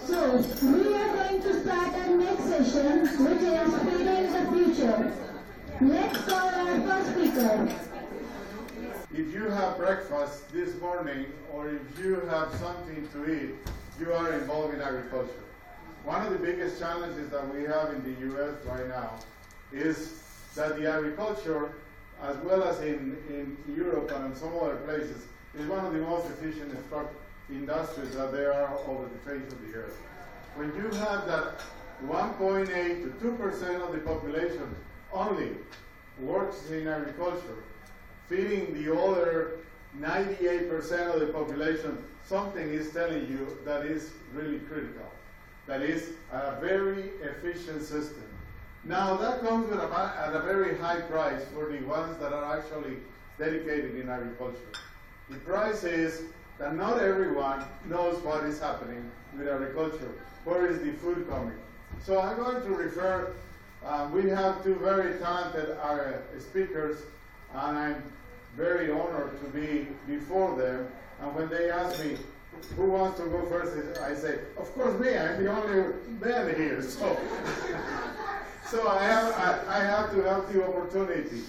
So, we are going to start our next session, which is Feeding the Future. Let's call our first speaker. If you have breakfast this morning, or if you have something to eat, you are involved in agriculture. One of the biggest challenges that we have in the U.S. right now is that the agriculture, as well as in Europe and in some other places, is one of the most efficient industries that there are over the face of the earth. When you have that 1.8 to 2% of the population only works in agriculture, feeding the other 98% of the population, something is telling you that is really critical. That is a very efficient system. Now that comes with at a very high price for the ones that are actually dedicated in agriculture. The price is that not everyone knows what is happening with agriculture. Where is the food coming? So I'm going to refer, we have two very talented speakers, and I'm very honored to be before them. And when they ask me, who wants to go first, I say, of course me, I'm the only man here. So, so I have to have the opportunity.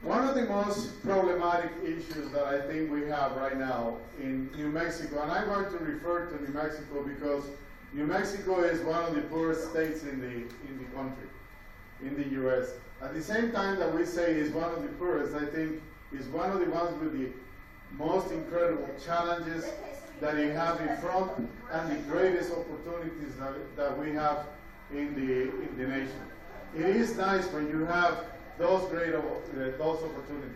One of the most problematic issues that I think we have right now in New Mexico, and I'm going to refer to New Mexico because New Mexico is one of the poorest states in the country, in the U.S. At the same time that we say is one of the poorest, I think is one of the ones with the most incredible challenges that you have in front and the greatest opportunities that we have in the nation. It is nice when you have those opportunities.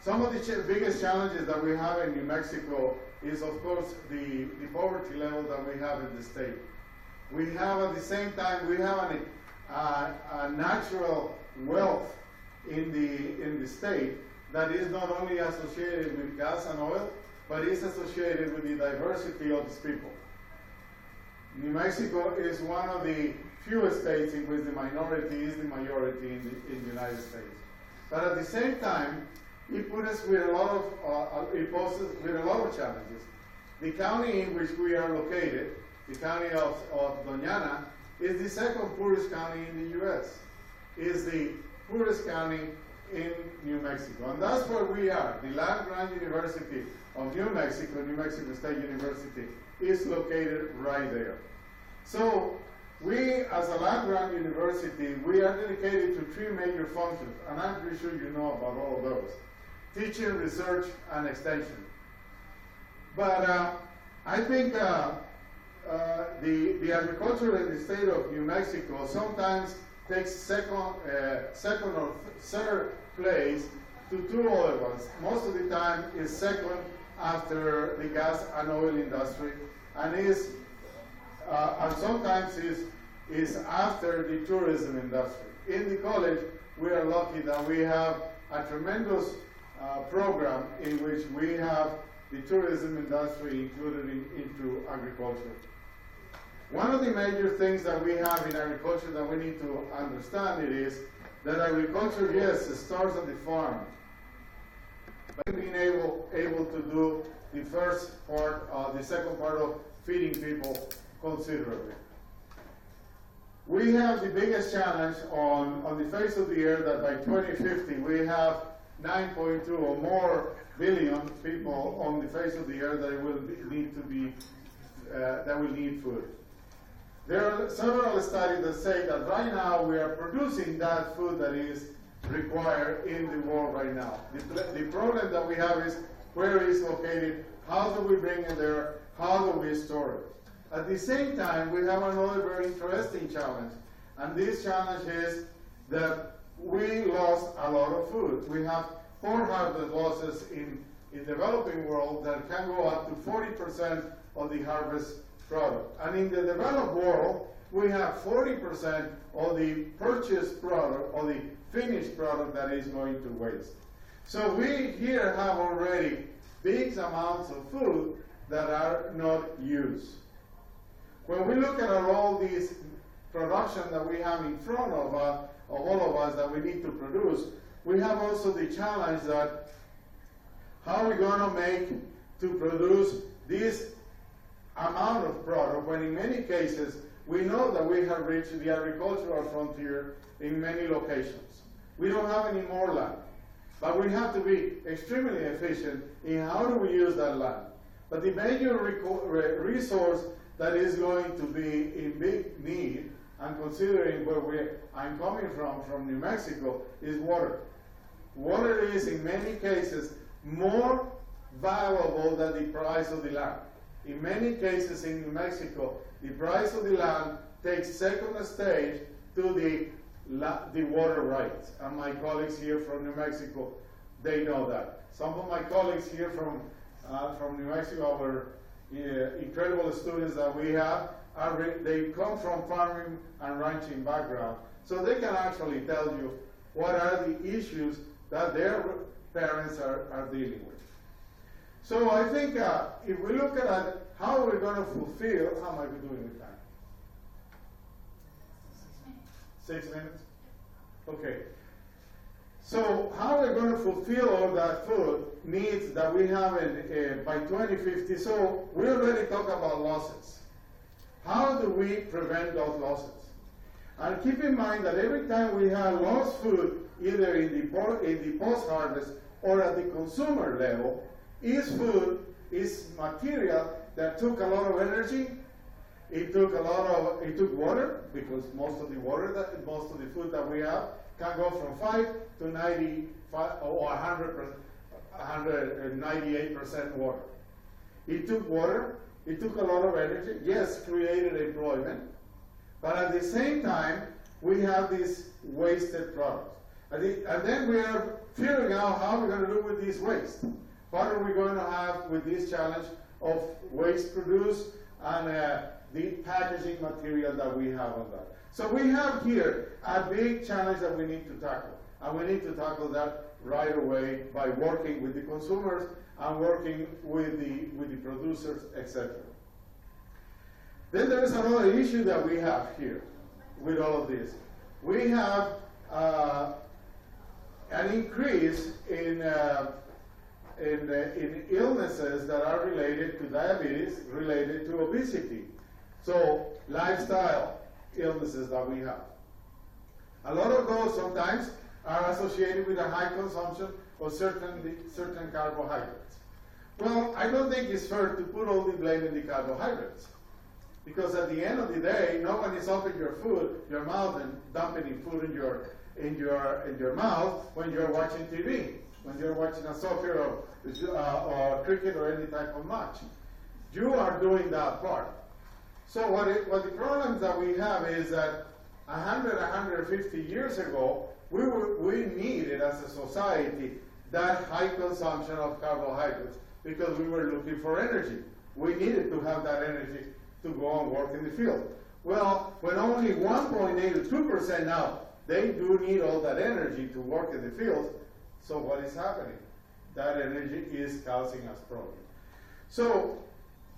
Some of the biggest challenges that we have in New Mexico is, of course, the poverty level that we have in the state. We have, at the same time, we have a natural wealth in the state that is not only associated with gas and oil, but is associated with the diversity of its people. New Mexico is one of the few states in which the minority is the majority in the United States. But at the same time, it puts us with a lot of it poses with a lot of challenges. The county in which we are located, the county of Doñana, is the second poorest county in the U.S. Is the poorest county in New Mexico, and that's where we are. The land-grant University of New Mexico, New Mexico State University, is located right there. So we, as a land-grant university, we are dedicated to three major functions, and I'm pretty sure you know about all of those: teaching, research, and extension. But I think the agriculture in the state of New Mexico sometimes takes second or third place to two other ones. Most of the time is second after the gas and oil industry, and and sometimes is after the tourism industry. In the college, we are lucky that we have a tremendous program in which we have the tourism industry included into agriculture. One of the major things that we have in agriculture that we need to understand is that agriculture, yes, it starts at the farm, but being able to do the first part, the second part of feeding people considerably. We have the biggest challenge on the face of the earth that by 2050 we have 9.2 or more billion people on the face of the earth that will need food. There are several studies that say that right now we are producing that food that is required in the world right now. The problem that we have is where it is located, how do we bring it there, how do we store it. At the same time, we have another very interesting challenge, and this challenge is that we lost a lot of food. We have food harvest losses in developing world that can go up to 40% of the harvest product. And in the developed world, we have 40% of the purchased product or the finished product that is going to waste. So we here have already big amounts of food that are not used. When we look at all these production that we have in front of all of us that we need to produce, we have also the challenge that how are we going to make to produce this amount of product when in many cases we know that we have reached the agricultural frontier in many locations. We don't have any more land, but we have to be extremely efficient in how do we use that land. But the major resource that is going to be in big need, and considering where I'm coming from New Mexico, is water. Water is in many cases more valuable than the price of the land. In many cases in New Mexico, the price of the land takes second stage to the water rights. And my colleagues here from New Mexico, they know that. Some of my colleagues here from New Mexico, our incredible students that we have, they come from farming and ranching background. So they can actually tell you what are the issues that their parents are dealing with. So I think if we look at how we're going to fulfill, how am I doing with time? 6 minutes? Okay. So how we're going to fulfill all that food needs that we have by 2050. So we already talked about losses. How do we prevent those losses? And keep in mind that every time we have lost food, either in the post-harvest or at the consumer level, is material that took a lot of energy. It took water, because most of the food that we have can go from 5 to 95 or 198% water. It took water. It took a lot of energy. Yes, created employment, but at the same time we have these wasted products, and then we are figuring out how we're going to do with this waste. What are we going to have with this challenge of waste produced and the packaging material that we have on that? So we have here a big challenge that we need to tackle, and we need to tackle that right away by working with the consumers and working with the producers, etc. Then there is another issue that we have here with all of this. We have an increase in illnesses that are related to diabetes, related to obesity. So lifestyle illnesses that we have. A lot of those sometimes are associated with a high consumption of certain carbohydrates. Well, I don't think it's fair to put all the blame in the carbohydrates, because at the end of the day, no one is opening your mouth and dumping food in your mouth when you're watching TV, when you're watching a soccer or cricket or any type of match. You are doing that part. So what the problems that we have is that 150 years ago, we needed as a society that high consumption of carbohydrates because we were looking for energy. We needed to have that energy to go and work in the field. Well, when only 1.8 to 2% now, they do need all that energy to work in the field. So what is happening? That energy is causing us problems. So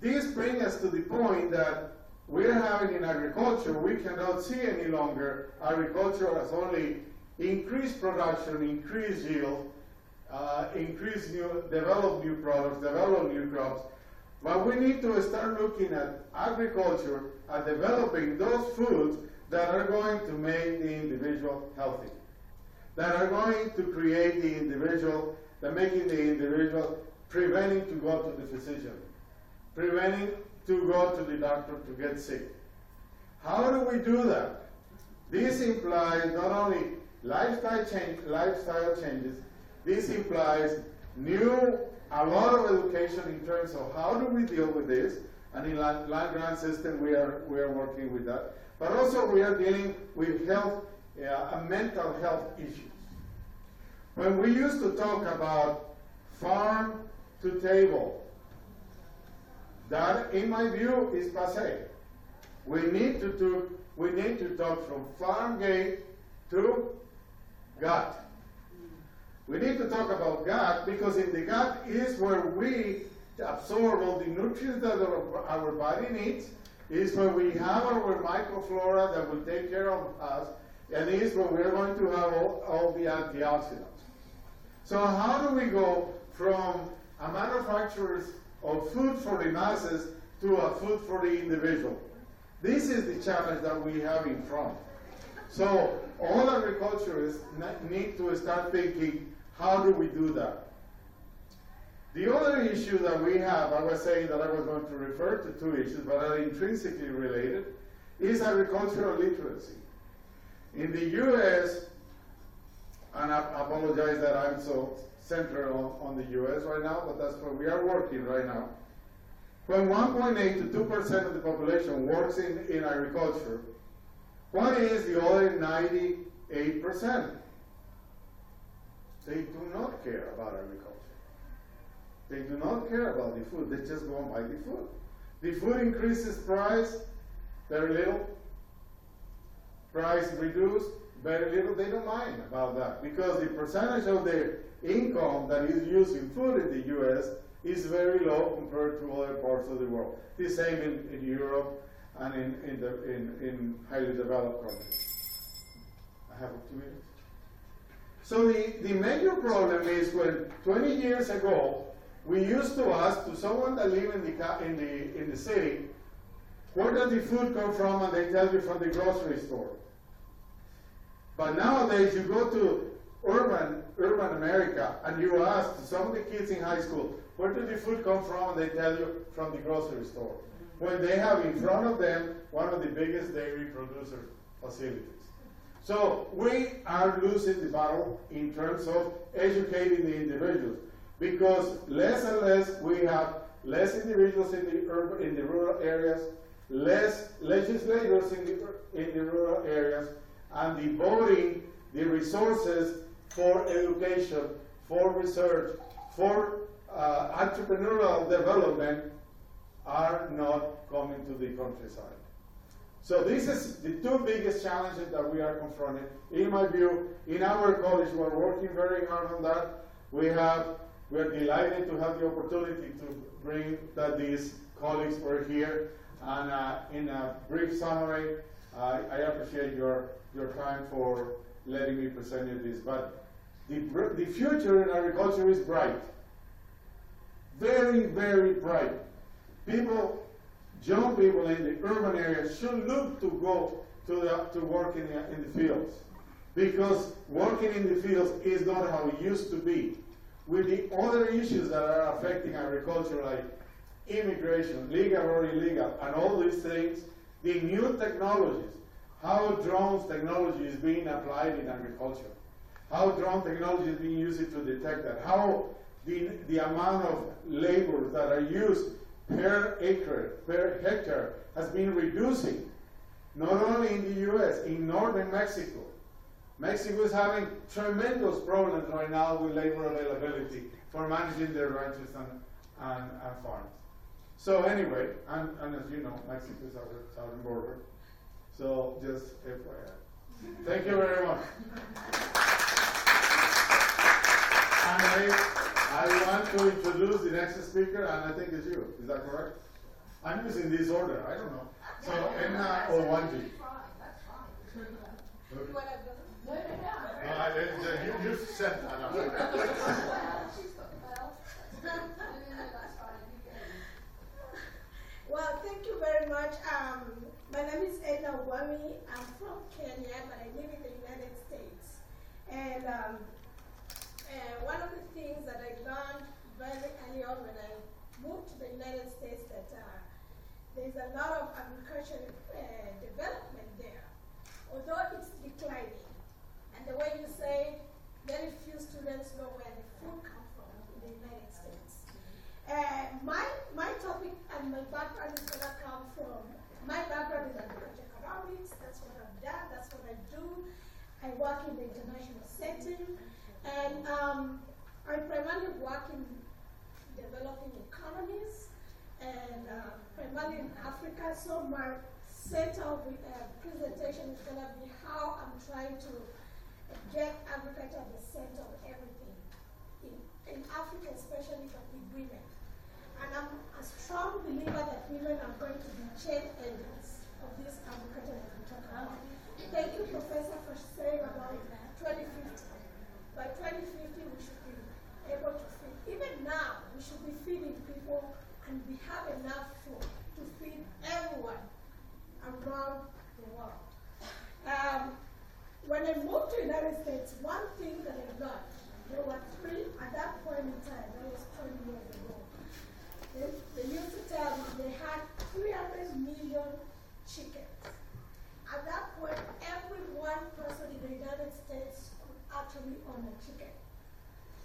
this brings us to the point that we're having in agriculture, we cannot see any longer agriculture as only increased production, increased yield, develop new products, develop new crops. But we need to start looking at agriculture and developing those foods that are going to make the individual healthy, that are going to create the individual, that making the individual preventing to go to the physician, preventing to go to the doctor to get sick. How do we do that? This implies not only lifestyle changes, this implies a lot of education in terms of how do we deal with this, and in land grant system we are working with that. But also we are dealing with health, mental health issues. When we used to talk about farm to table, that in my view is passé. We need to talk from farm gate to gut. We need to talk about gut because in the gut is where we absorb all the nutrients that our body needs, is where we have our microflora that will take care of us, and is where we're going to have all the antioxidants. So how do we go from a manufacturer of food for the masses to a food for the individual? This is the challenge that we have in front. So all agriculturists need to start thinking, how do we do that? The other issue that we have, I was saying that I was going to refer to two issues, but are intrinsically related, is agricultural literacy. In the U.S., and I apologize that I'm so centered on the U.S. right now, but that's where we are working right now. When 1.8 to 2% of the population works in agriculture, what is the other 98%? They do not care about agriculture. They do not care about the food. They just go and buy the food. The food increases price, very little. Price reduced, very little. They don't mind about that because the percentage of their income that is used in food in the U.S. is very low compared to other parts of the world. The same in Europe and in highly developed countries. I have 2 minutes. So the major problem is when 20 years ago we used to ask to someone that lived in the city, where does the food come from? And they tell you from the grocery store. But nowadays you go to urban America and you ask some of the kids in high school, where does the food come from? And they tell you from the grocery store. When they have in front of them one of the biggest dairy producer facilities. So we are losing the battle in terms of educating the individuals. Because less and less we have less individuals in the rural areas, less legislators in the rural areas, and devoting the resources for education, for research, for entrepreneurial development are not coming to the countryside. So this is the two biggest challenges that we are confronting. In my view, in our college, we're working very hard on that. We're delighted to have the opportunity to bring that these colleagues were here. And in a brief summary, I appreciate your time for letting me present you this. But the future in agriculture is bright. Very, very bright. Young people in the urban areas should look to go to work in the fields. Because working in the fields is not how it used to be. With the other issues that are affecting agriculture, like immigration, legal or illegal, and all these things, the new technologies, how drones technology is being applied in agriculture, how drone technology is being used to detect that, how the amount of labor that are used per acre, per hectare, has been reducing, not only in the U.S., in northern Mexico. Mexico is having tremendous problems right now with labor availability for managing their ranches and farms. So anyway, and as you know, Mexico is our southern border. So just FYI. Thank you very much. And I want to introduce the next speaker, and I think it's you. Is that correct? I'm using this order. I don't know. So Enna Owanji. You said that. Well, thank you very much. My name is Edna Wami. I'm from Kenya, but I live in the United States. And one of the things that I learned very early on when I moved to the United States that there's a lot of agricultural development there, although it's declining. And the way you say, very few students know where the food comes from in the United States. My topic and my background is going to come from, my background is agriculture economics. That's what I've done, that's what I do. I work in the international setting, and I primarily work in developing economies, and primarily in Africa. So my center of presentation is going to be how I'm trying to get agriculture at the center of everything, in Africa especially, but with women. And I'm a strong believer that women are going to be change agents of this agriculture that we talk about. Thank you, Professor, for saying about 2050. By 2050, we should be able to feed. Even now, we should be feeding people, and we have enough food to feed everyone around the world. When I moved to the United States, one thing that I learned, there were three, at that point in time, that was 20 years ago, they used to tell me they had 300 million chickens. At that point, every one person in the United States could actually own a chicken.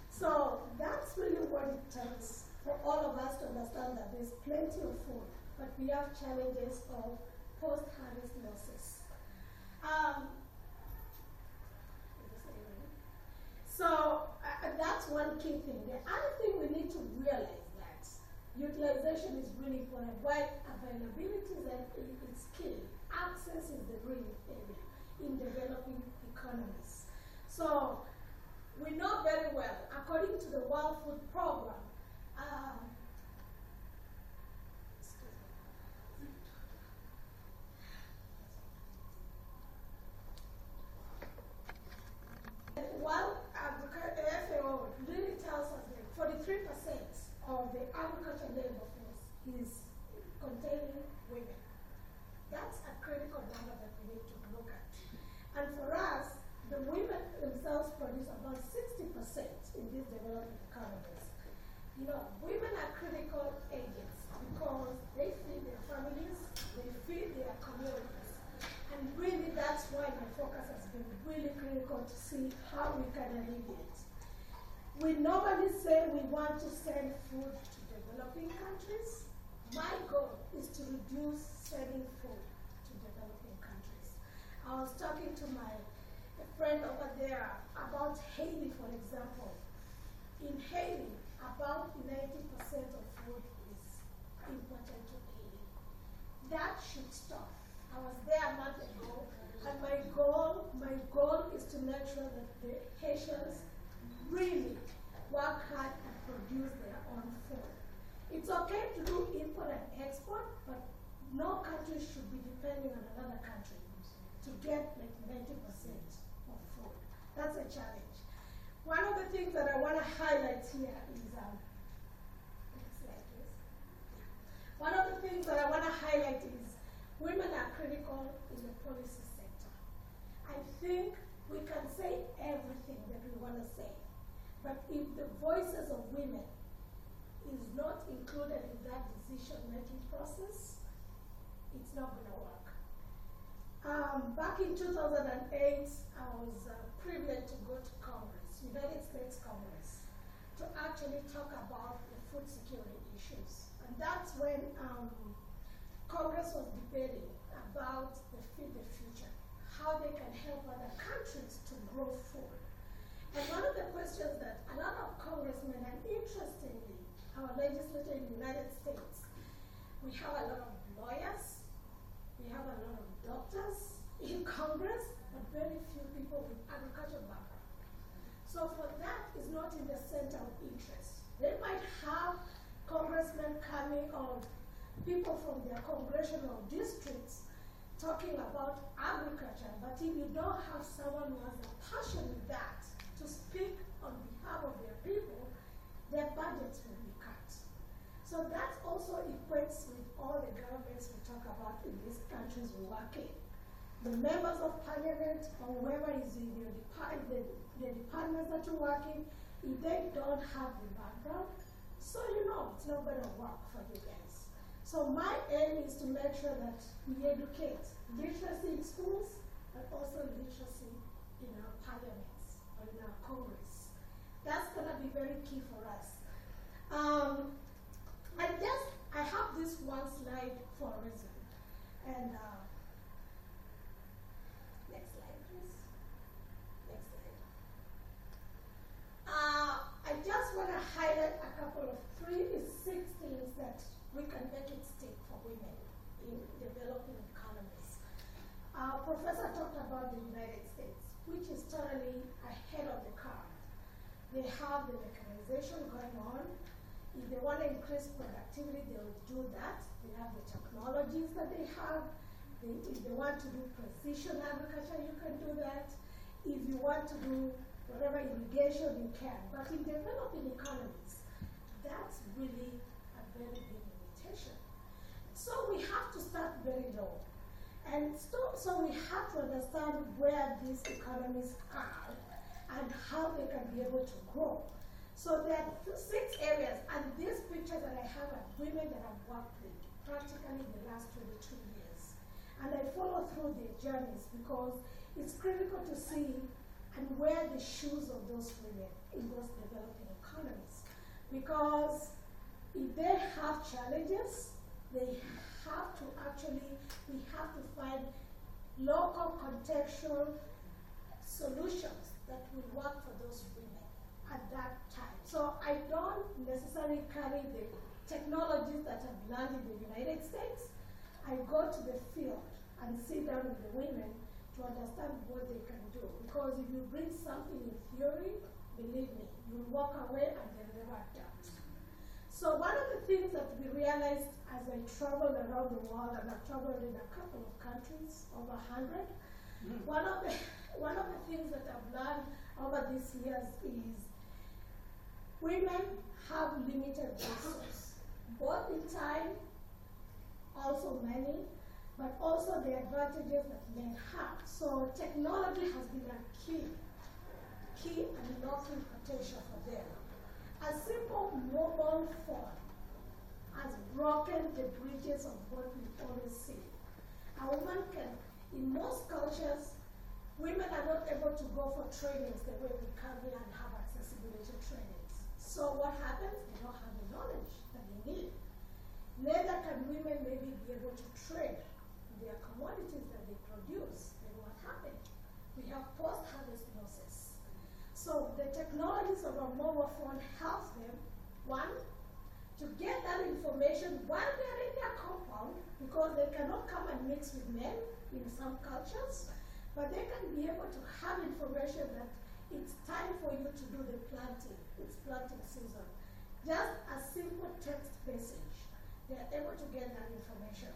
So that's really what it takes for all of us to understand that there's plenty of food, but we have challenges of post-harvest losses. So that's one key thing. The other thing we need to realize that utilization is really important. While availability is key, access is the real area in developing economies. So we know very well, according to the World Food Program, FAO really tells us that 43% of the agricultural labor force is containing women. That's a critical number that we need to look at. And for us, the women themselves produce about 60% in these developing economies. You know, women are critical agents because they feed their families, they feed their communities. And really that's why my focus has been really critical to see how we can alleviate. We normally say we want to send food to developing countries. My goal is to reduce sending food to developing countries. I was talking to a friend over there about Haiti, for example. In Haiti, about 90% of food is imported to Haiti. That should stop. I was there a month ago, and my goal is to make sure that the Haitians really work hard and produce their own food. It's okay to do import and export, but no country should be depending on another country to get like 90% of food. That's a challenge. One of the things that I want to highlight here is, next slide please. One of the things that I want to highlight is women are critical in the policy sector. I think we can say everything that we want to say, but if the voices of women is not included in that decision-making process, it's not going to work. Back in 2008, I was privileged to go to Congress, United States Congress, to actually talk about the food security issues. And that's when Congress was debating about the Feed the Future, how they can help other countries to grow food. And one of the questions that a lot of congressmen, and interestingly, our legislature in the United States, we have a lot of lawyers, we have a lot of doctors in Congress, but very few people with agricultural background. So for that is not in the center of interest. They might have congressmen coming or people from their congressional districts talking about agriculture, but if you don't have someone who has a passion in that to speak on behalf of their people, their budgets will be cut. So that also equates with all the governments we talk about in these countries we work in. The members of parliament or whoever is in the departments that you work in, if they don't have the background, so you know it's not going to work for you guys. So my aim is to make sure that we educate literacy in schools, but also literacy in our parliaments or in our Congress. That's going to be very key for us. I have this one slide for a reason. And next slide, please. Next slide. I just want to highlight a couple of 3 to 6 things that we can make it stick for women in developing economies. Professor talked about the United States, which is totally ahead of the curve. They have the mechanization going on. If they want to increase productivity, they will do that. They have the technologies that they have. If they want to do precision agriculture, you can do that. If you want to do whatever irrigation, you can. But in developing economies, that's really a very big limitation. So we have to start very low. So we have to understand where these economies are and how they can be able to grow. So there are 6 areas, and this picture that I have are women that I've worked with practically the last 22 years. And I follow through their journeys because it's critical to see and wear the shoes of those women in those developing economies. Because if they have challenges, we have to find local contextual solutions that will work for those women at that time. So I don't necessarily carry the technologies that I've learned in the United States. I go to the field and sit down with the women to understand what they can do. Because if you bring something in theory, believe me, you'll walk away and they'll never adapt. So one of the things that we realized as I traveled around the world, and I've traveled in a couple of countries, over 100, one of the things that I've learned over these years is women have limited resources, both in time, also money, but also the advantages that men have. So technology has been a key unlocking potential for them. A simple mobile phone has broken the bridges of what we always see. A woman can, in most cultures, women are not able to go for trainings the way we can and have accessibility trainings. So what happens? They don't have the knowledge that they need. Neither can women maybe be able to trade their commodities that they produce. Then what happens? We have post-harvest losses. So the technologies of a mobile phone helps them, one, to get that information while they're in their compound, because they cannot come and mix with men in some cultures, but they can be able to have information that it's time for you to do the planting. It's planting season. Just a simple text message, they're able to get that information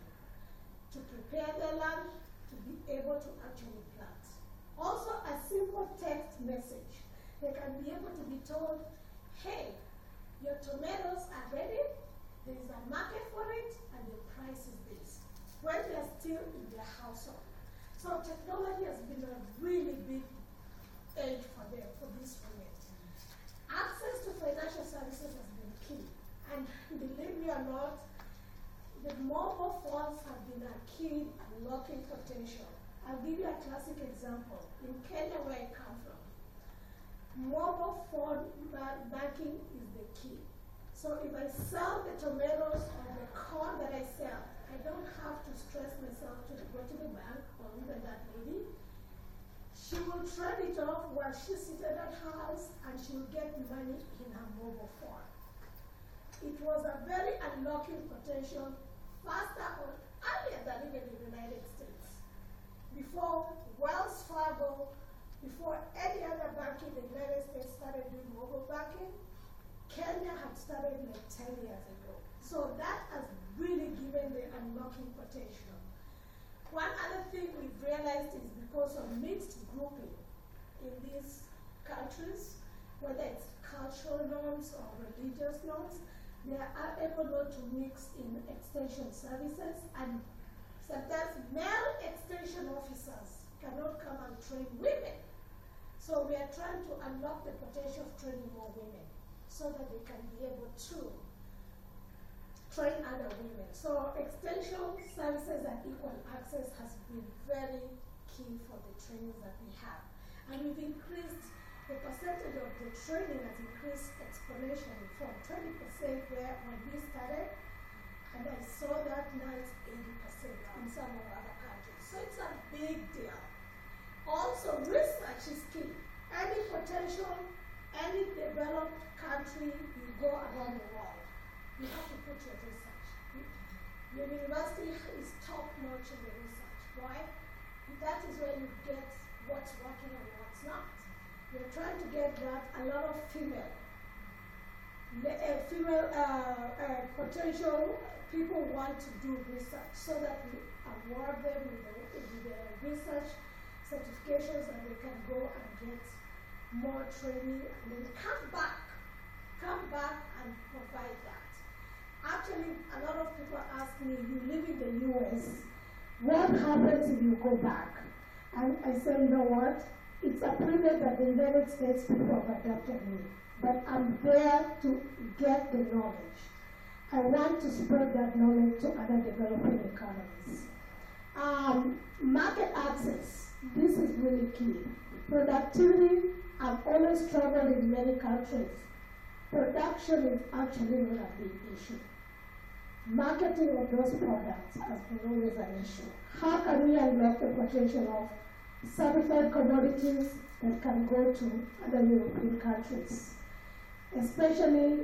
to prepare their land to be able to actually plant. Also, a simple text message. They can be able to be told, hey, your tomatoes are ready, there is a market for it, and the price is this, when they're still in their household. So technology has been a really big aid for them, for these women. Access to financial services has been key. And believe me or not, the mobile phones have been a key unlocking potential. I'll give you a classic example. In Kenya, where I come from, mobile phone banking is the key. So if I sell the tomatoes or the corn that I sell, I don't have to stress myself to go to the bank or even that lady. She will trade it off while she's sitting at her house, and she'll get money in her mobile phone. It was a very unlocking potential, faster or earlier than even in the United States. Before Wells Fargo, before any other bank in the United States started doing mobile banking, Kenya had started like 10 years ago. So that has really given the unlocking potential. One other thing we've realized is because of mixed grouping in these countries, whether it's cultural norms or religious norms, they are able not to mix in extension services, and sometimes male extension officers cannot come and train women. So we are trying to unlock the potential of training more women so that they can be able to train other women. So extension services and equal access has been very key for the trainings that we have. And we've increased, the percentage of the training has increased exponentially from 20% where when we started, and I saw that now it's 80% in some of other countries. So it's a big deal. Also, research is key. Any potential, any developed country, you go around the world, you have to put your research. Your university is top-notch in the research. Why? That is where you get what's working and what's not. We're trying to get that. A lot of female female potential people want to do research so that we award them with the research certifications and they can go and get more training and then come back and provide that. Actually, a lot of people ask me, you live in the US, what happens if you go back? And I say, you know what? It's a privilege that the United States people have adopted me, but I'm there to get the knowledge. I want to spread that knowledge to other developing economies. Market access, this is really key. Productivity, I've always struggled in many countries. Production is actually not a big issue. Marketing of those products has been always an issue. How can we unlock the potential of certified commodities that can go to other European countries? Especially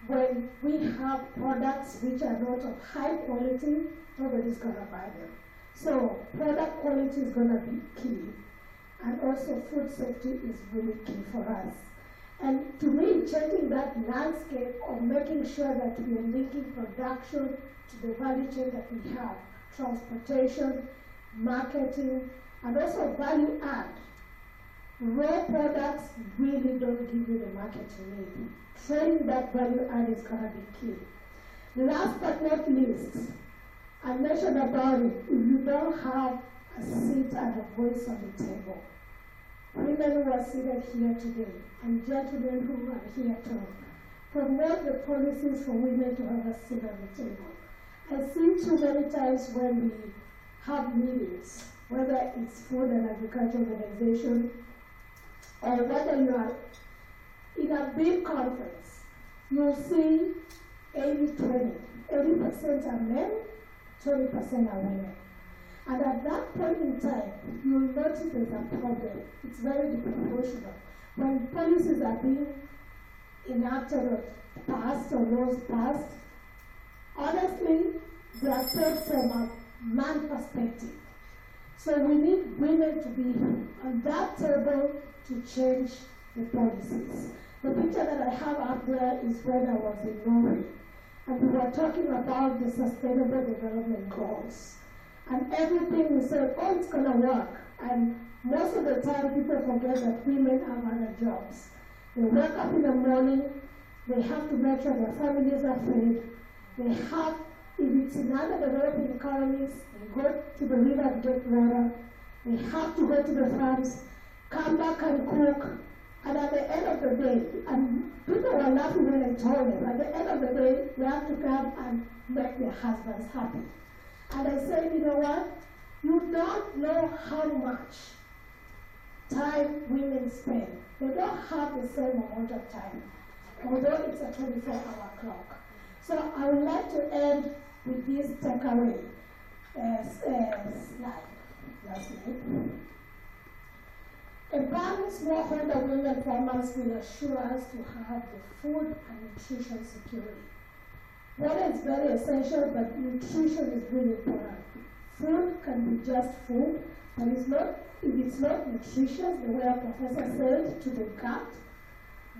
when we have products which are not of high quality, nobody's going to buy them. So product quality is going to be key. And also food safety is really key for us. And to me, changing that landscape of making sure that we are linking production to the value chain that we have, transportation, marketing, and also value add. Raw products really don't give you the market you need. Training that value add is going to be key. Last but not least, I mentioned about it, if you don't have a seat and a voice on the table, women who are seated here today, and gentlemen who are here too, promote the policies for women to have a seat on the table. I see too many times when we have meetings, whether it's Food and Agriculture Organization, or whether you are in a big conference, you'll see 80-20. 80% are men, 20% are women. And at that point in time, you'll notice there's a problem. It's very disproportional. When policies are being enacted or passed or laws passed, honestly, they are passed from a man perspective. So we need women to be on that table to change the policies. The picture that I have up there is when I was in Norway, and we were talking about the Sustainable Development Goals. And everything we said, oh, it's going to work. And most of the time, people forget that women have other jobs. They wake up in the morning, they have to make sure their families are fed. They have, if it's in other developing economies, they go to the river and get water. They have to go to the farms, come back and cook. And at the end of the day, and people were laughing when I told them, at the end of the day, they have to come and make their husbands happy. And I said, you know what? You don't know how much time women spend. They don't have the same amount of time, although it's a 24-hour clock. So I would like to end with this takeaway slide. Last slide. Empowering smallholder women farmers will assure us to have the food and nutrition security. Water is very essential, but nutrition is really important. Food can be just food, but if it's not nutritious, the way our professor said, to the gut,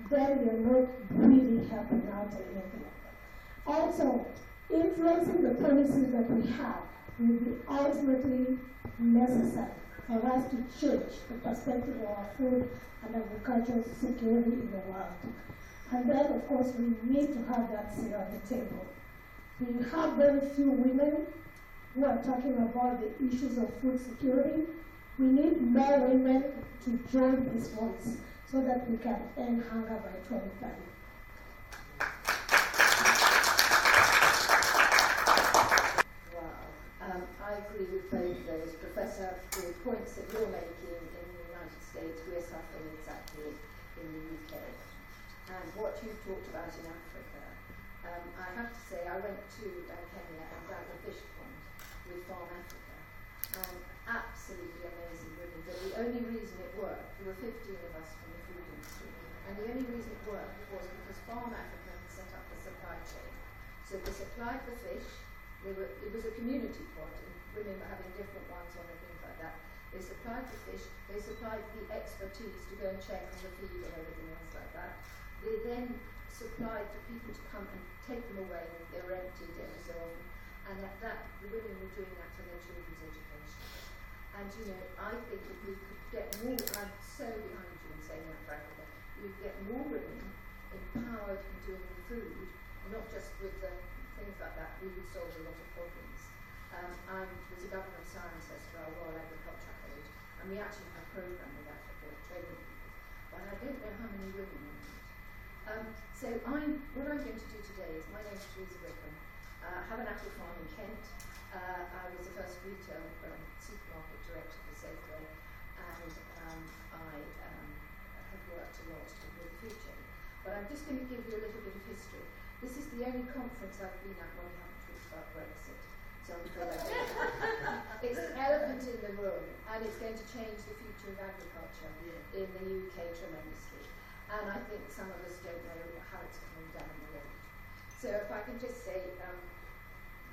then you're not really helping out anything. Also, influencing the policies that we have will be ultimately necessary for us to change the perspective of our food and agricultural security in the world. And then, of course, we need to have that seat on the table. We have very few women who are talking about the issues of food security. We need more women to join this voice so that we can end hunger by 2030. Wow. I agree with both of those. Professor, the points that you're making in the United States, we're suffering exactly in the UK. And what you've talked about in Africa, I have to say, I went to Kenya and dug a fish pond with Farm Africa. Absolutely amazing women. But the only reason it worked, there were 15 of us from the food industry, and the only reason it worked was because Farm Africa had set up the supply chain. So they supplied the fish. It was a community pond, and women were having different ones on and things like that. They supplied the fish. They supplied the expertise to go and check on the feed and everything else like that. They then supplied for people to come and take them away if they were emptied every so often, and that the women were doing that for their children's education. And I think if we could get more, I'm so behind you in saying that for Africa, you'd get more women empowered in doing the food, not just with the things like that, we would solve a lot of problems. I was a government scientist for our World Agriculture Code, and we actually have a programme with Africa training people, but I don't know how many women in it. So what I'm going to do today is, my name is Teresa Wickham. I have an apple farm in Kent. I was the first retail supermarket director for Safeway, and I have worked a lot with food chain. But I'm just going to give you a little bit of history. This is the only conference I've been at where we haven't talked about Brexit. So I'm afraid I don't. It's an elephant in the room, and it's going to change the future of agriculture in the UK tremendously. And I think some of us don't know how it's coming down the road. So if I can just say a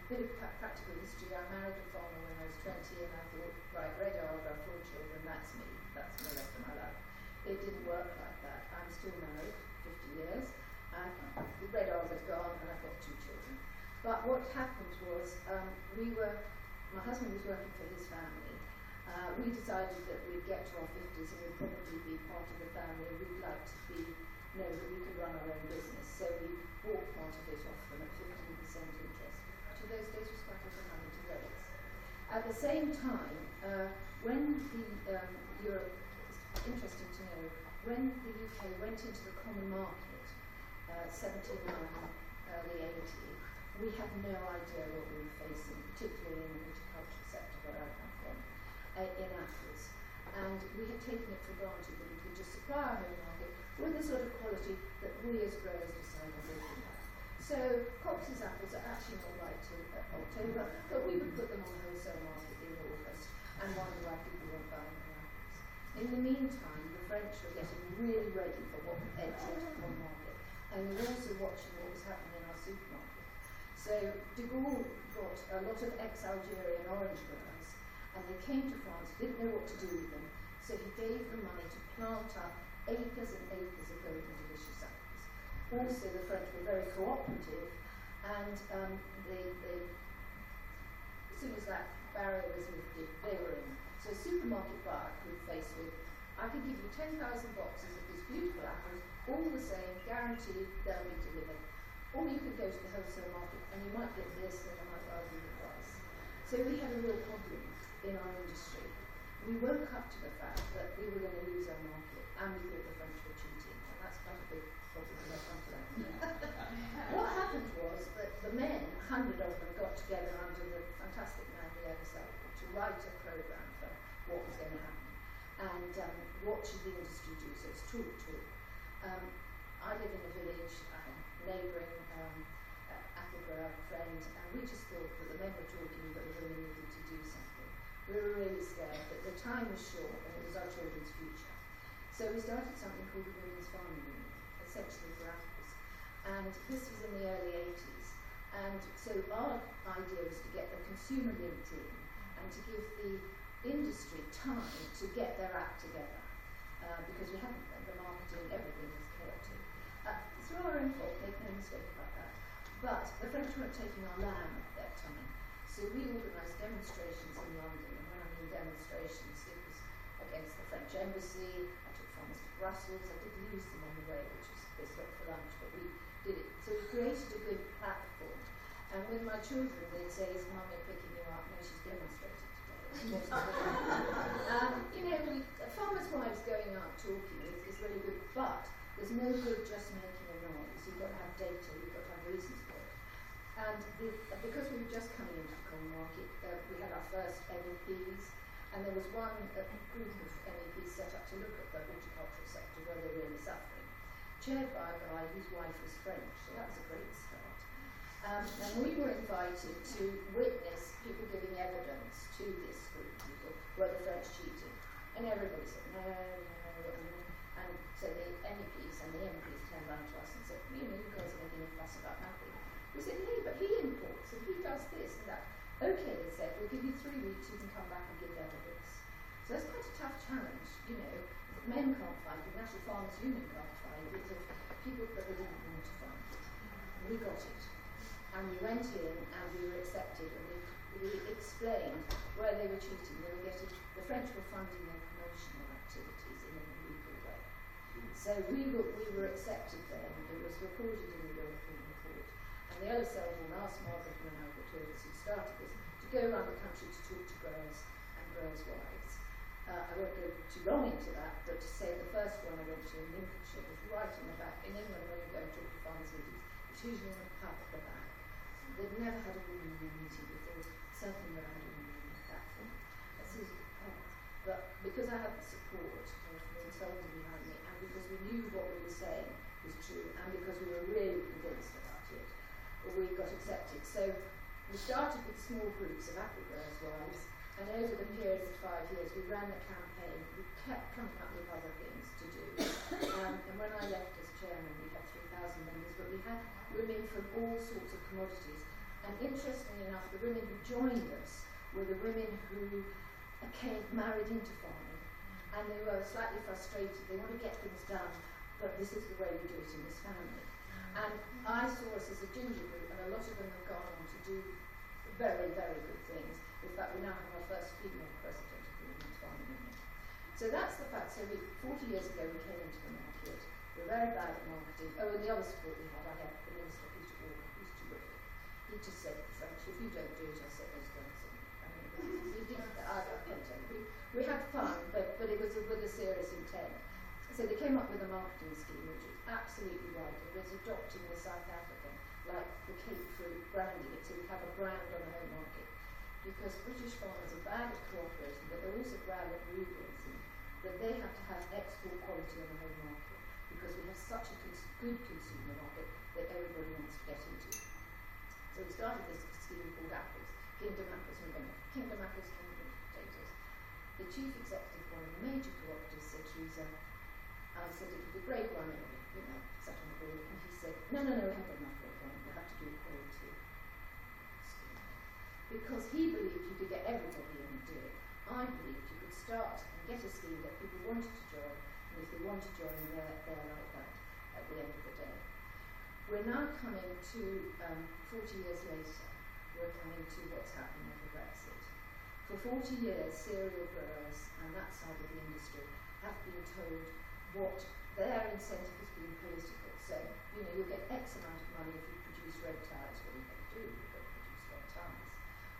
bit of practical history. I married a farmer when I was 20, and I thought, right, Red Arga, 4 children, that's me. That's the rest of my life. It didn't work like that. I'm still married, 50 years. The Red Arga's gone, and I've got 2 children. But what happened was, my husband was working for his family. We decided that we'd get to our 50s and we'd probably be part of the family. We'd like to know that we could run our own business. So we bought part of it off them at 15% interest, which in those days was quite a lot of money to raise. At the same time, when it's interesting to know, when the UK went into the common market, 79, early 80, we had no idea what we were facing, particularly in the horticultural sector where I come from, in apples. And we had taken it for granted that we could just supply our home market with the sort of quality that we as growers decide on looking at. So Cox's apples are actually not right till October, but we would put them on the wholesale market in August and wonder why people weren't buying our apples. In the meantime, the French were getting really ready for what would enter the common market, and we were also watching what was happening in our supermarket. So de Gaulle got a lot of ex-Algerian orange growers, and they came to France, didn't know what to do with them, so he gave them money to plant up acres and acres of golden delicious apples. Also, the French were very cooperative, and as soon as that barrier was lifted, they were in. So a supermarket buyer could be faced with, I can give you 10,000 boxes of these beautiful apples, all the same, guaranteed they'll be delivered. Or you could go to the wholesale market and you might get this and I might argue the price. So we had a real problem in our industry. We woke up to the fact that we were going to lose our market, and we thought the French were cheating, and that's quite a big problem in our country. What happened was that the men, 100 of them, got together under the fantastic man Leo Salvo to write a programme for what was going to happen, and what should the industry do. So it's talk. I live in a village, neighbouring Africa, friend, and we just thought that the men were talking, but the women needed to do something. We were really scared that the time was short and it was our children's future. So we started something called the Women's Farming Union, essentially for apples. And this was in the early 80s. And so our idea was to get the consumer linked in and to give the industry time to get their act together. Because we hadn't done the marketing, everything was chaotic. Through our own fault, make no mistake about that. But the French weren't taking our lamb at that time. So we organised demonstrations in London, and when I mean demonstrations, it was against the French embassy. I took farmers to Brussels. I did lose them on the way, which was they stopped for lunch, but we did it. So we created a good platform. And with my children, they'd say, "Is Mummy picking you up?" No, she's demonstrated today. Farmers' wives going out talking is really good, but there's no good just making a noise. You've got to have data, you've got to have reasons for it. And because we were just coming into the common market, we had our first MEPs, and there was one group of MEPs set up to look at the horticultural sector where they're really suffering, chaired by a guy whose wife was French, so that was a great start. And we were invited to witness people giving evidence to this group of people where the French cheated. And everybody said, no. And so the MEPs turned around to us and said, you guys are making a fuss about nothing. We said, hey, but he imports and he does this and that. Okay, they said, we'll give you 3 weeks, you can come back and give evidence. So that's quite a tough challenge, Men can't find it, the National Farmers Union can't find it, it's people that they didn't want to we got it. And we went in and we were accepted, and we explained where they were cheating. They were getting, the French were funding their promotional activities in an illegal way. So we were accepted then. It was recorded in the European Court. And the other Selborne asked Margaret and Albert Lewis, who started this, to go around the country to talk to growers and growers' wives. I won't go too long into that, but to say the first one I went to in Lincolnshire was right in the back. In England, when you go and talk to farmers' meetings, it's usually in a pub at the back. They've never had a woman in a meeting before, certainly never had a woman in a platform. That's easy to pass. But because I had the support of the consultant behind me, and because we knew what we were saying was true, and because we were really convinced about it, we got accepted. So we started with small groups of apple growers' wives, and over the period of 5 years we ran the campaign. We kept coming up with other things to do. And when I left as chairman, we had 3,000 members, but we had women from all sorts of commodities. And interestingly enough, the women who joined us were the women who married into farming, and they were slightly frustrated. They want to get things done, but this is the way we do it in this family. And I saw us as a ginger group, and a lot of them have gone on to do very, very good things. In fact, we now have our first female president of the Women's Farming Union. So that's the fact. So 40 years ago we came into the market. We're very bad at marketing. Oh, and the other support we had, I had the Minister, Peter Walker, who's terrific. He just said to the French, if you don't do it, I'll set those guns in. I mean, we didn't, we had fun, but it was with a serious intent. So they came up with a marketing scheme which was absolutely right. It was adopting the South African, like the Cape Fruit branding it, so we have a brand on the home market. Because British farmers are bad at cooperating, but they're also bad at realising that they have to have export quality on the home market, because we have such a good consumer market that everybody wants to get into. So we started this scheme called Apples, Kingdom Apples, Kingdom Apples, Kingdom Potatoes. The chief executive of one of the major cooperatives said, Teresa, I said it would be a great one, and sat on the board, and he said, no, we haven't got enough for one, we have to do quality. Because he believed you could get everybody in and do it. I believed you could start and get a scheme that people wanted to join, and if they want to join, they're like that at the end of the day. We're now coming to, 40 years later, we're coming to what's happening with Brexit. For 40 years, cereal growers and that side of the industry have been told what their incentive has been political. So, you'll get X amount of money if you produce red ties. Well, you never do, you've got to produce red ties.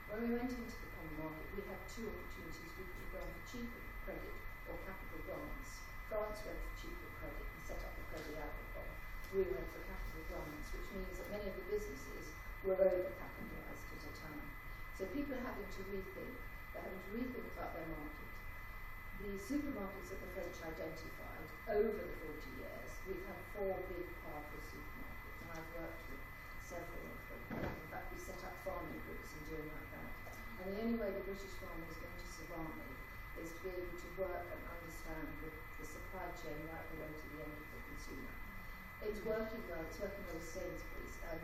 When we went into the common market, we had two opportunities. We could have gone for cheaper credit or capital grants. France went for cheaper credit and set up the Credit Agricole. We went for capital grants, which means that many of the businesses were over-capitalised at a time. So people are having to rethink. They're having to rethink about their market. The supermarkets that the French identified over the 40 years, we've had 4 big, powerful supermarkets, and I've worked with several of them. In fact, we set up farming groups and doing like that. And the only way the British farmer is going to survive is to be able to work and understand the supply chain right the way to the end of the consumer. It's working well. It's working well with Sainsbury's, and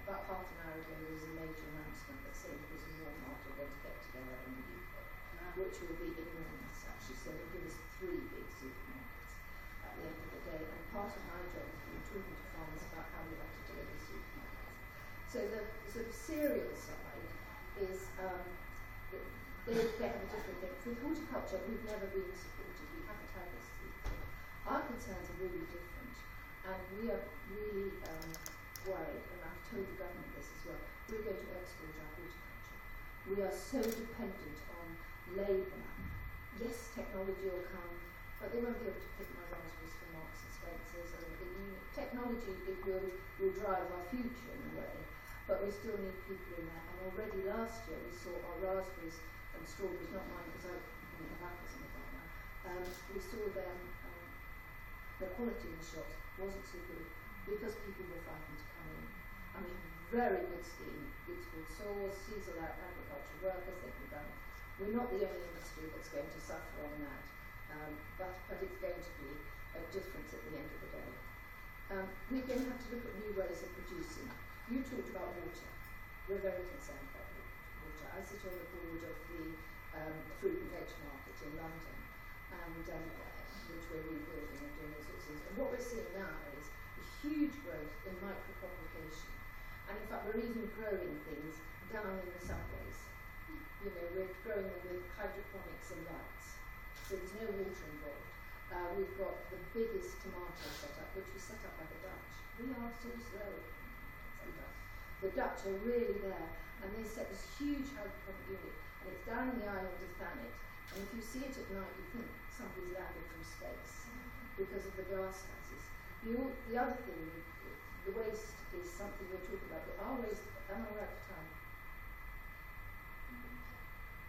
about half an hour ago there was a major announcement that Sainsbury's and Walmart are going to get together in the UK, which will be enormous actually. So it will give us 3 big supermarkets at the end of the day. And part of my job has been talking to farmers about how we have to deliver supermarkets. So the sort of cereal side is they have a different thing. With horticulture, we've never been supported. We haven't had this thing. Our concerns are really different, and we are really worried, and I've told the government this as well. We're going to export our horticulture. We are so dependent on labour. Yes, technology will come, but they won't be able to pick my raspberries from Marks and Spencer's. And technology will drive our future in a way, but we still need people in there. And already last year we saw our raspberries and strawberries, not mine because I don't have apples in the farm now. We saw them, the quality in the shops wasn't so good because people were frightened to come in. And we have a very good scheme. It's called SAWS, Seasonal Agricultural Workers. They can go. We're not the only industry that's going to suffer on that, but it's going to be a difference at the end of the day. We're going to have to look at new ways of producing. You talked about water. We're very concerned about water. I sit on the board of the fruit and veg market in London, and which we're rebuilding and doing all sorts of things. And what we're seeing now is a huge growth in microproplication. And in fact, we're even growing things down in the subways. You know, we're growing them with hydroponics and lights, so there's no water involved. We've got the biggest tomato setup, which was set up by the Dutch. We are so slow sometimes. The Dutch are really there, and they set this huge hydroponic unit, and it's down in the island of Thanet. And if you see it at night, you think somebody's landed from space because of the glass houses. The other thing, the waste is something we're talking about, but our waste, am I right for time?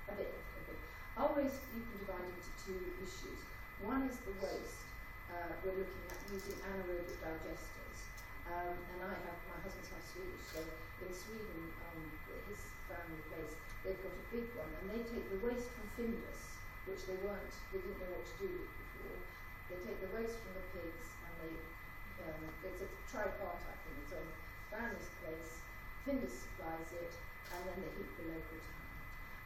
A bit. Our waste you can divide into two issues. One is the waste we're looking at using anaerobic digesters. And my husband's half Swedish, so in Sweden, his family place, they've got a big one, and they take the waste from Findus, which they didn't know what to do with before. They take the waste from the pigs, and it's a tripartite thing. It's on family's place, Findus supplies it, and then they heat the local town.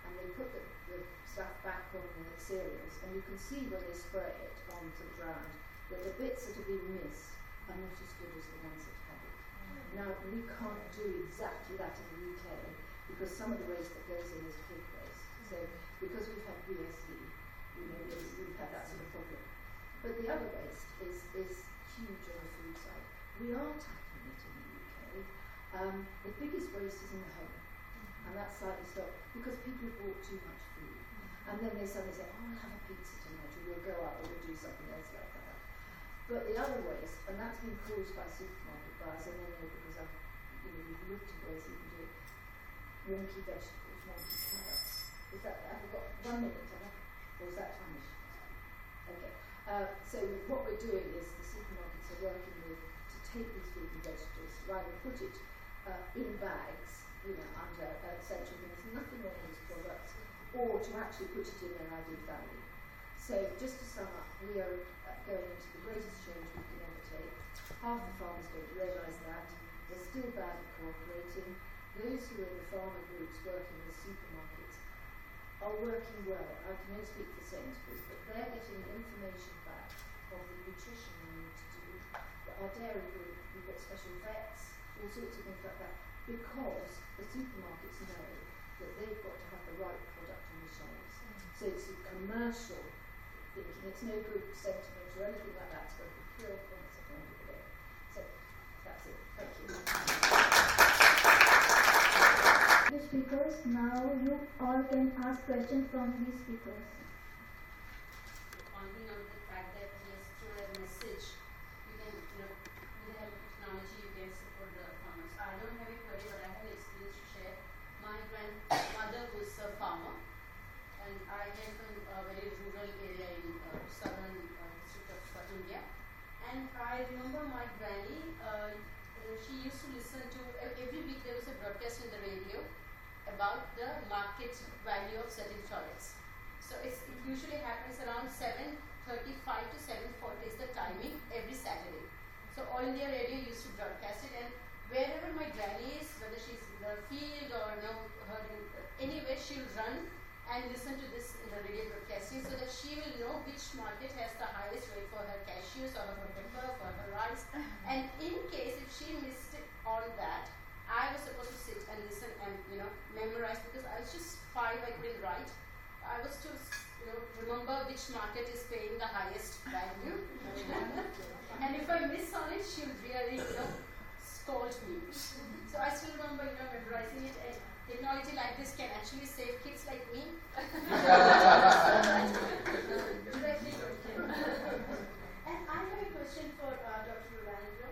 And they put the stuff back on the cereals, and you can see when they spray it onto the ground that the bits that have been missed are not as good as the ones that have it. Now, we can't do exactly that in the UK because some of the waste that goes in is pig waste. So, because we've had BSE, we've had that sort of problem. But the other waste is huge on the food side. We are tackling it in the UK. The biggest waste is in the home. And that's slightly stopped because people have bought too much food. And then they suddenly say, oh, I'll have a pizza tonight, or we'll go out, or we'll do something else like that. But the other waste, and that's been caused by supermarket buyers, and they know because we've looked at ways you can do it. Wonky vegetables, wonky carrots. Have we got 1 minute, or is that time? Okay. So what we're doing is the supermarkets are working to take these fruit and vegetables, either put it in bags, under essential things, nothing wrong with these products, or to actually put it in their added value. So just to sum up, we are going into the greatest change we can ever take. Half the farmers don't realise that. They're still bad at cooperating. Those who are in the farmer groups working with supermarkets are working well. I can only speak for Sainsbury's, but they're getting information back of the nutrition they need to do. Our dairy group, we've got special vets, all sorts of things like that, because the supermarkets know that they've got to have the right product on the shelves. So it's a commercial thinking, it's no good sentiment or anything like that, it's got to be pure points at the end of the day. So that's it. Thank you. The speakers, now you all can ask questions from these speakers. Pointing out the fact that yes, through a message, you can, with the help of technology, you can support the farmers. I don't have a query, but I have an experience to share. My grandmother was a farmer, and I came from a very rural area in southern district of India. And I remember my granny, she used to listen to, every week there was a broadcast in the radio about the market value of certain products. So it usually happens around 7:35 to 7:40 is the timing every Saturday. So All India Radio used to broadcast it, and wherever my granny is, whether she's in the field or anywhere, she'll run and listen to this in the radio broadcasting so that she will know which market has the highest rate for her cashews or her pepper, for her rice. And in case if she missed it on that, I was supposed to sit and listen and memorize, because I was just 5, I couldn't write. I was to remember which market is paying the highest value. And if I miss on it, she would really scold me. So I still remember memorizing it, and technology like this can actually save kids like me. And I have a question for Dr. Rolando.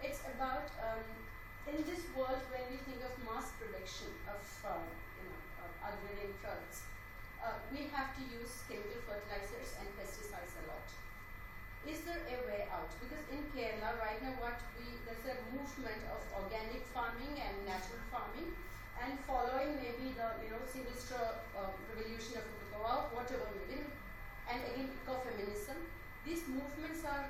It's about in this world when we think of mass production of agrarian products, we have to use chemical fertilizers and pesticides a lot. Is there a way out? Because in Kerala right now, there's a movement of organic farming and natural farming, and following maybe the single straw revolution of cocoa, whatever maybe, and again ecofeminism. These movements are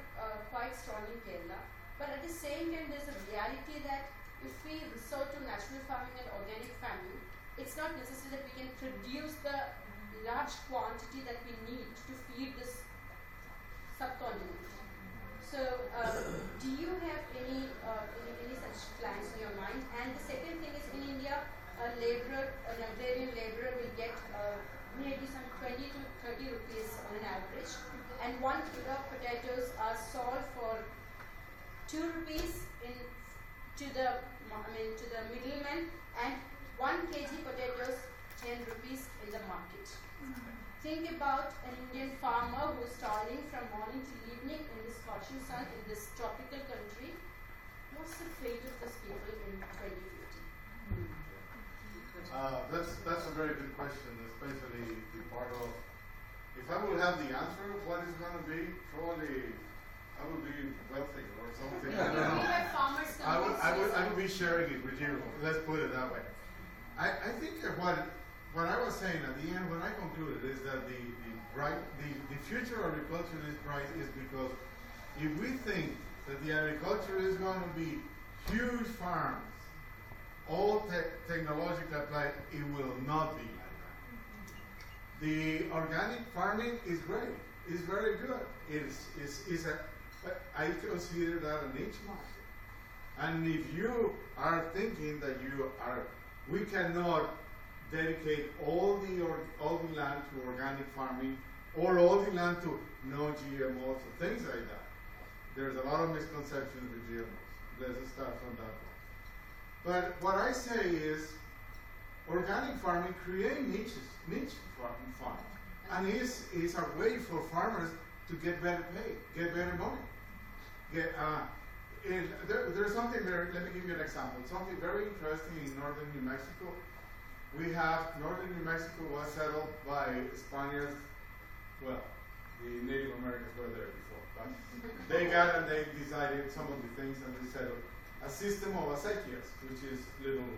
quite strong in Kerala, but at the same time there's a reality that if we resort to natural farming and organic farming, it's not necessary that we can produce the large quantity that we need to feed this subcontinent. So, do you have any such plans in your mind? And the second average, and 1 kilo of potatoes are sold for 2 rupees to the middleman, and 1 kg potatoes 10 rupees in the market. Think about an Indian farmer who's toiling from morning till evening in this scorching sun in this tropical country. What's the fate of those people in 2050? That's a very good question, especially the part of, if I would have the answer of what it's going to be, probably I would be wealthy or something. I don't know. Farmers I would be sharing it with you. Let's put it that way. I think that what I was saying at the end, when I concluded, is that the future of agriculture is bright is because if we think that the agriculture is going to be huge farms, all technologically applied, it will not be like that. The organic farming is great. It's very good. I consider that a niche market. And if you are thinking that we cannot dedicate all the land to organic farming or all the land to no GMOs or things like that, there's a lot of misconceptions with GMOs. Let's just start from that point. But what I say is, organic farming creates niche farms, and is a way for farmers to get better pay, get better money. There's something there. Let me give you an example. Something very interesting in northern New Mexico. Northern New Mexico was settled by Spaniards. Well, the Native Americans were there before, but they got and they decided some of the things, and they settled a system of acequias, which is little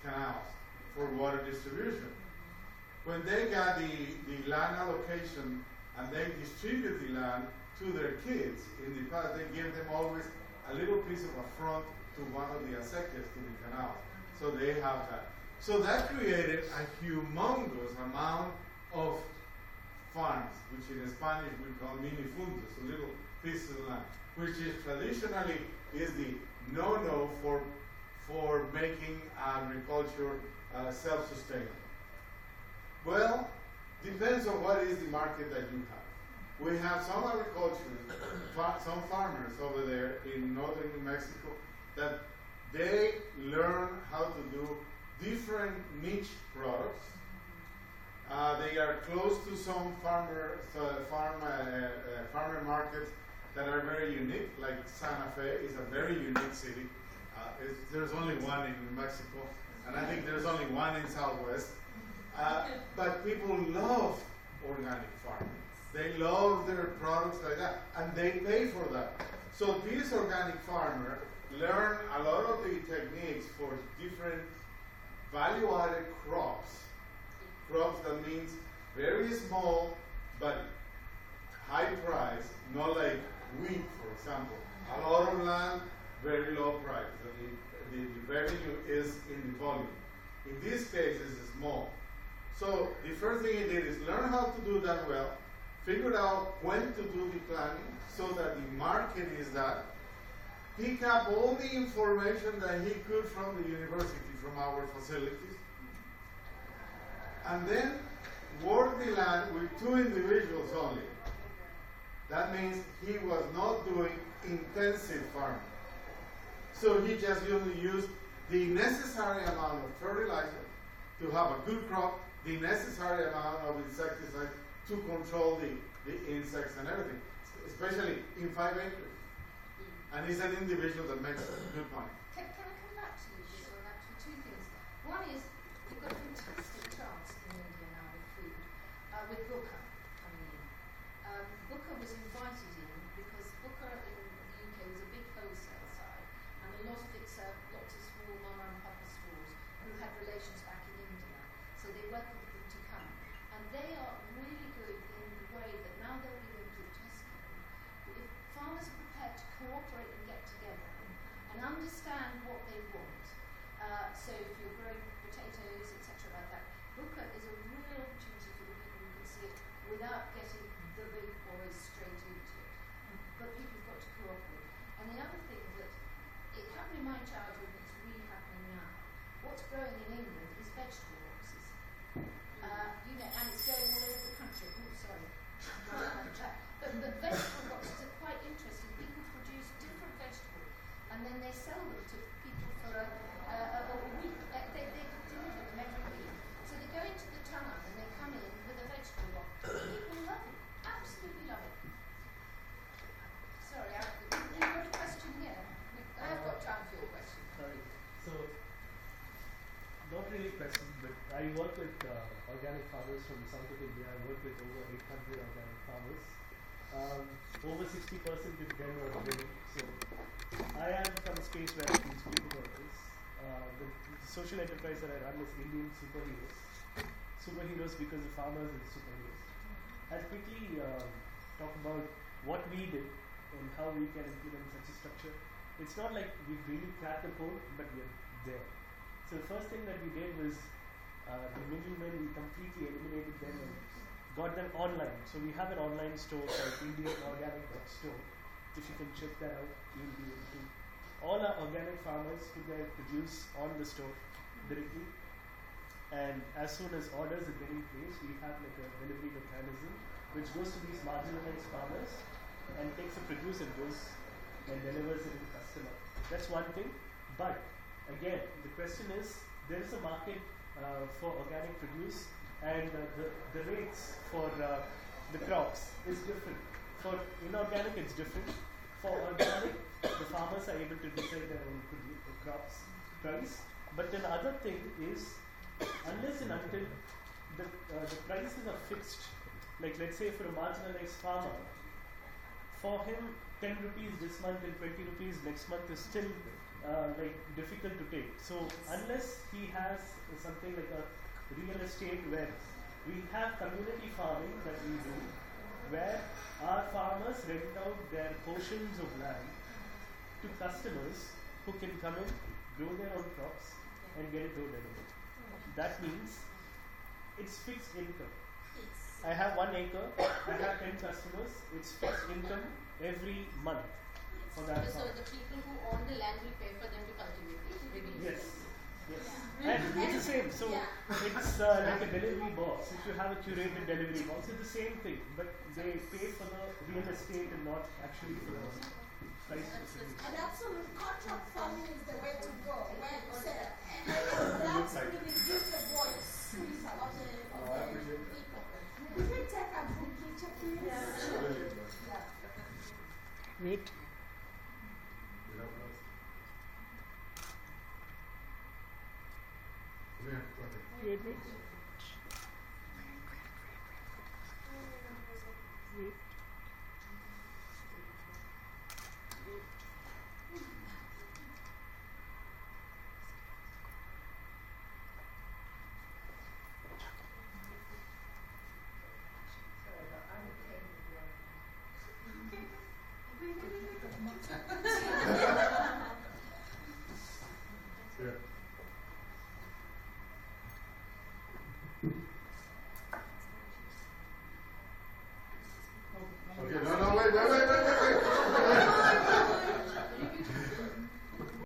canals for water distribution. When they got the land allocation and they distribute the land to their kids, in the past they gave them always a little piece of a front to one of the acequias, to the canals. So they have that. So that created a humongous amount of farms, which in Spanish we call minifundos, a little pieces of land, which is traditionally is the no-no for making agriculture self-sustainable. Well, depends on what is the market that you have. We have some some farmers over there in northern New Mexico that they learn how to do different niche products. They are close to some farmer markets that are very unique, like Santa Fe is a very unique city. There's only one in New Mexico, and I think there's only one in Southwest. But people love organic farming. They love their products like that, and they pay for that. So this organic farmer learn a lot of the techniques for different value-added crops. Crops that means very small but high price, not like wheat, for example. A lot of land, very low price. The revenue is in the volume. In this case, it's small. So the first thing he did is learn how to do that well, figure out when to do the planning so that the market is that, pick up all the information that he could from the university, from our facilities, and then work the land with 2 individuals only. That means he was not doing intensive farming. So he just only used the necessary amount of fertilizer to have a good crop, the necessary amount of insecticide to control the insects and everything, especially in 5 acres. And he's an individual that makes good money. Can I come back to you, Cheryl, actually 2 things. One is, we've got a fantastic chance in India now with food, with Booker coming in. Booker was invited in because Booker in the UK was a big wholesale side, and a lot of it's lots of small mama and papa stores who had relations back in India. So they welcomed them to come. And they are really good in the way that now they'll be going to Tesco. If farmers are prepared to cooperate and get together and understand what they want, so if you're growing potatoes, etc. like that, Booker is a real opportunity for the people who can see it without getting the big boys straight into it. But people have got to cooperate. And the other thing that it happened in my childhood and it's really happening now. What's growing in England is vegetable boxes. And it's going all over the country. Oh, sorry. I work with organic farmers from the south of India. I work with over 800 organic farmers. Over 60% of them are women. So I am from a space where I can speak about this. The social enterprise that I run is Indian Superheroes. Superheroes because the farmers are superheroes. I'll quickly talk about what we did and how we can implement such a structure. It's not like we really cracked the code, but we're there. So the first thing that we did was the middlemen, we completely eliminated them and got them online. So we have an online store called Indian Organic Store. If you can check that out, you'll be able to. All our organic farmers put their produce on the store directly. And as soon as orders are getting placed, we have like a delivery mechanism which goes to these marginalized farmers and takes the produce and goes and delivers it to the customer. That's one thing. But again, the question is, there is a market for organic produce, and the rates for the crops is different. For inorganic, it's different. For organic, the farmers are able to decide their own crops price. But then the other thing is, unless and until the prices are fixed, like let's say for a marginalized farmer, for him 10 rupees this month and 20 rupees next month is still like difficult to take. So unless he has something like a real estate where we have community farming that we do, where our farmers rent out their portions of land to customers who can come in, grow their own crops and get it door delivered. That means it's fixed income. I have 1 acre, I have 10 customers, it's fixed income every month for that So farm. the people who own the land will pay for them to cultivate it. Yes, yes. And it's the same, so it's like a delivery box. If you have a curated delivery box, it's the same thing, but they pay for the real estate and not actually for the price distribution. And absolute contract farming is the way to go. Where you say, that's really give the voice of the people. Could we take a group picture, please? Wait. Yeah, go ahead. Wait.